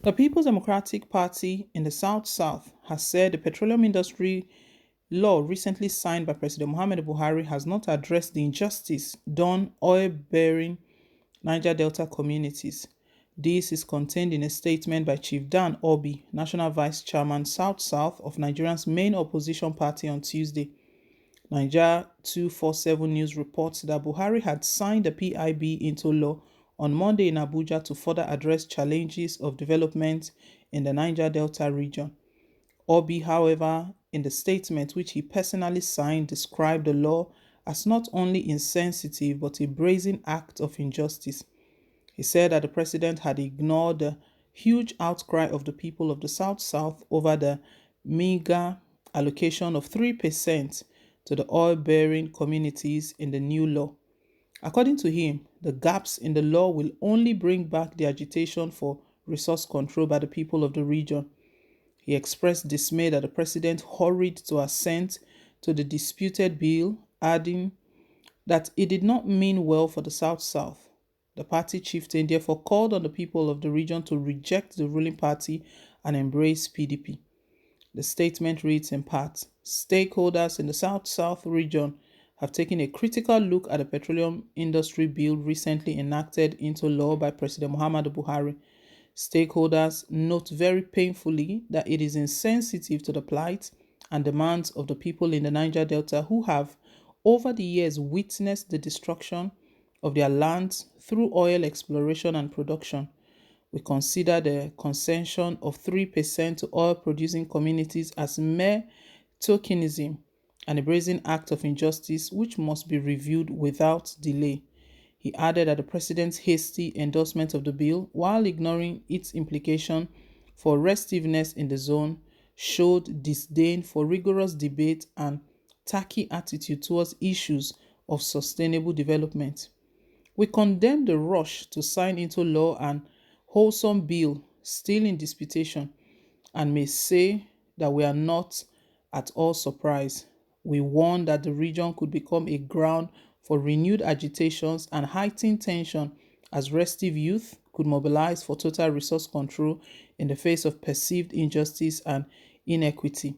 The People's Democratic Party in the South has said the petroleum industry law recently signed by President Muhammadu Buhari has not addressed the injustice done oil-bearing Niger Delta communities. This is contained in a statement by Chief Dan Orbih, National Vice Chairman South of Nigeria's main opposition party on Tuesday. Niger 247 News reports that Buhari had signed the PIB into law on Monday in Abuja to further address challenges of development in the Niger Delta region. Orbih, however, in the statement which he personally signed, described the law as not only insensitive but a brazen act of injustice. He said that the president had ignored the huge outcry of the people of the South over the meager allocation of 3% to the oil-bearing communities in the new law. According to him, the gaps in the law will only bring back the agitation for resource control by the people of the region. He expressed dismay that the president hurried to assent to the disputed bill, adding that it did not mean well for the South. The party chieftain therefore called on the people of the region to reject the ruling party and embrace PDP. The statement reads in part, stakeholders in the South region have taken a critical look at the petroleum industry bill recently enacted into law by President Muhammadu Buhari. Stakeholders note very painfully that it is insensitive to the plight and demands of the people in the Niger Delta who have, over the years, witnessed the destruction of their lands through oil exploration and production. We consider the concession of 3% to oil-producing communities as mere tokenism and a brazen act of injustice which must be reviewed without delay. He added that the president's hasty endorsement of the bill, while ignoring its implication for restiveness in the zone, showed disdain for rigorous debate and tacky attitude towards issues of sustainable development. We condemn the rush to sign into law an wholesome bill still in disputation and may say that we are not at all surprised. We warn that the region could become a ground for renewed agitations and heightened tension as restive youth could mobilize for total resource control in the face of perceived injustice and inequity.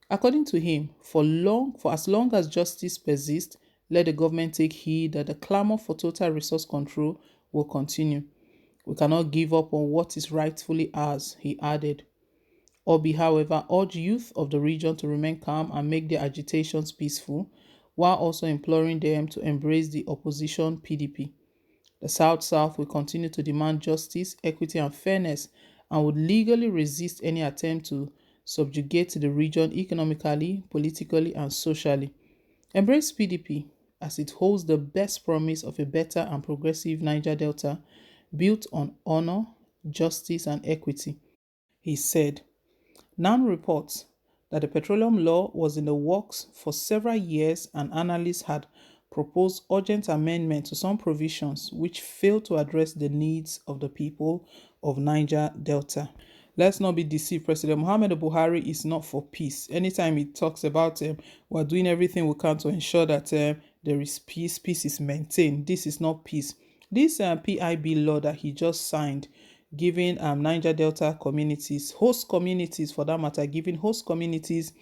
According to him, for as long as justice persists, let the government take heed that the clamor for total resource control will continue. We cannot give up on what is rightfully ours, he added. Orbih, however, urged youth of the region to remain calm and make their agitations peaceful, while also imploring them to embrace the opposition PDP. The South will continue to demand justice, equity, and fairness and would legally resist any attempt to subjugate the region economically, politically, and socially. Embrace PDP as it holds the best promise of a better and progressive Niger Delta built on honor, justice, and equity, he said. NAN reports that the petroleum law was in the works for several years and analysts had proposed urgent amendments to some provisions which failed to address the needs of the people of Niger Delta. Let's not be deceived. President Muhammadu Buhari is not for peace. Anytime he talks about we're doing everything we can to ensure that there is peace is maintained. This is not peace. This PIB law that he just signed, giving Niger Delta communities, host communities for that matter, giving host communities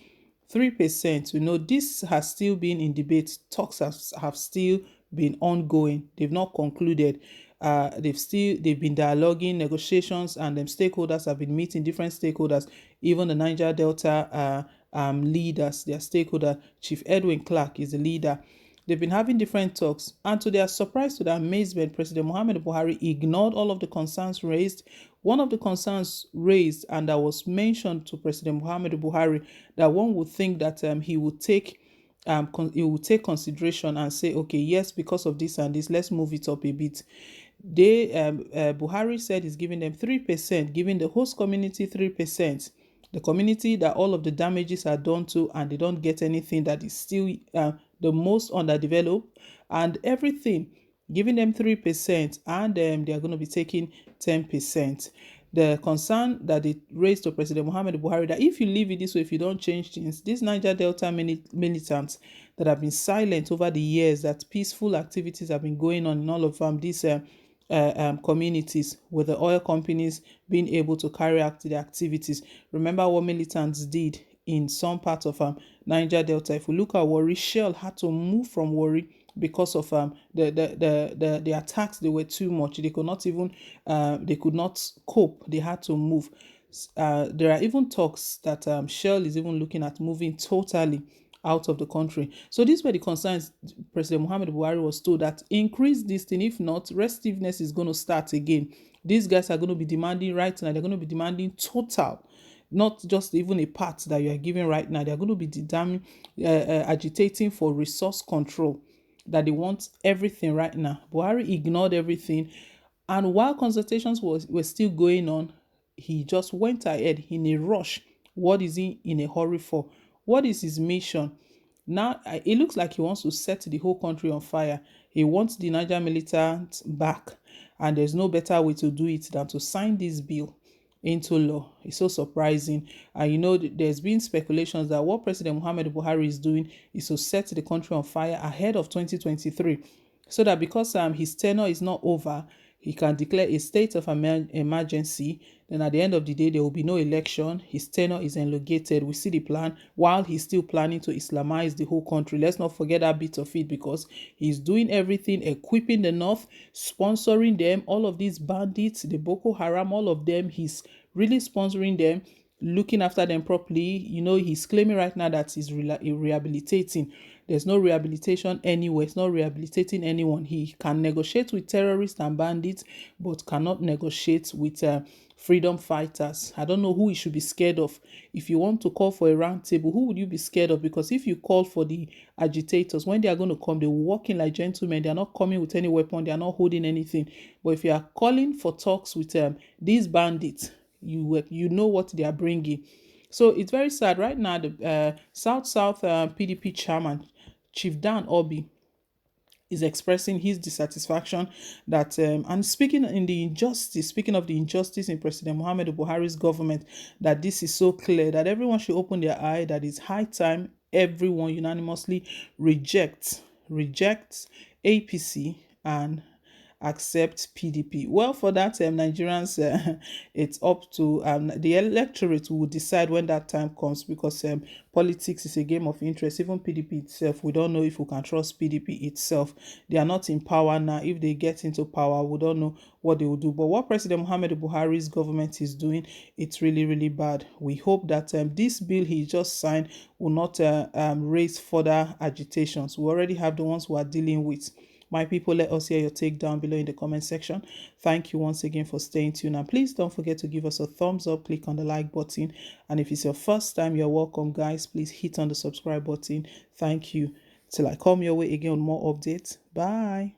3%. This has still been in debate. Talks have still been ongoing. They've not concluded. They've been dialoguing, negotiations, and stakeholders have been meeting different stakeholders. Even the Niger Delta leaders, their stakeholder, Chief Edwin Clark is the leader. They've been having different talks, and to their surprise, to their amazement, President Muhammadu Buhari ignored all of the concerns raised. One of the concerns raised, and that was mentioned to President Muhammadu Buhari, that one would think that he would take consideration and say, okay, yes, because of this and this, let's move it up a bit. Buhari said he's giving them 3%, giving the host community 3%. The community that all of the damages are done to and they don't get anything, that is still the most underdeveloped, and everything, giving them 3%, and they are going to be taking 10%. The concern that they raised to President Muhammadu Buhari, that if you leave it this way, if you don't change things, these Niger Delta militants that have been silent over the years, that peaceful activities have been going on in all of these communities, with the oil companies being able to carry out their activities. Remember what militants did in some parts of Niger Delta. If we look at Warri, Shell had to move from Warri because of the attacks. They were too much. They could not even they could not cope. They had to move. There are even talks that Shell is even looking at moving totally out of the country. So these were the concerns President Muhammad Buhari was told, that increase this thing. If not, restiveness is going to start again. These guys are going to be demanding right now. They're going to be demanding total, not just even a part that you are giving right now. They're going to be agitating for resource control, that they want everything right now. Buhari ignored everything. And while consultations were still going on, he just went ahead in a rush. What is he in a hurry for? What is his mission? Now, it looks like he wants to set the whole country on fire. He wants the Niger militants back. And there's no better way to do it than to sign this bill into law. It's so surprising. And there's been speculations that what President Muhammad Buhari is doing is to set the country on fire ahead of 2023, so that because his tenure is not over, he can declare a state of emergency. Then at the end of the day, there will be no election. His tenure is elongated. We see the plan, while he's still planning to Islamize the whole country. Let's not forget that bit of it, because he's doing everything, equipping the North, sponsoring them, all of these bandits, the Boko Haram, all of them. He's really sponsoring them, looking after them properly. He's claiming right now that he's rehabilitating. There's no rehabilitation anywhere. It's not rehabilitating anyone. He can negotiate with terrorists and bandits, but cannot negotiate with freedom fighters. I don't know who he should be scared of. If you want to call for a round table, who would you be scared of? Because if you call for the agitators, when they are going to come, they will walk in like gentlemen. They are not coming with any weapon. They are not holding anything. But if you are calling for talks with these bandits, you know what they are bringing. So it's very sad right now. The South PDP chairman, Chief Dan Orbih, is expressing his dissatisfaction that and speaking of the injustice in President Muhammad Buhari's government, that this is so clear that everyone should open their eye, that it's high time everyone unanimously rejects APC and accept PDP. Well, for that, Nigerians, it's up to the electorate will decide when that time comes, because politics is a game of interest. Even PDP itself, we don't know if we can trust PDP itself. They are not in power now. If they get into power, we don't know what they will do. But what President Muhammad Buhari's government is doing, it's really, really bad. We hope that this bill he just signed will not raise further agitations. We already have the ones we are dealing with. My people, let us hear your take down below in the comment section. Thank you once again for staying tuned. And please don't forget to give us a thumbs up, click on the like button. And if it's your first time, you're welcome, guys. Please hit on the subscribe button. Thank you. Till I come your way again with more updates. Bye.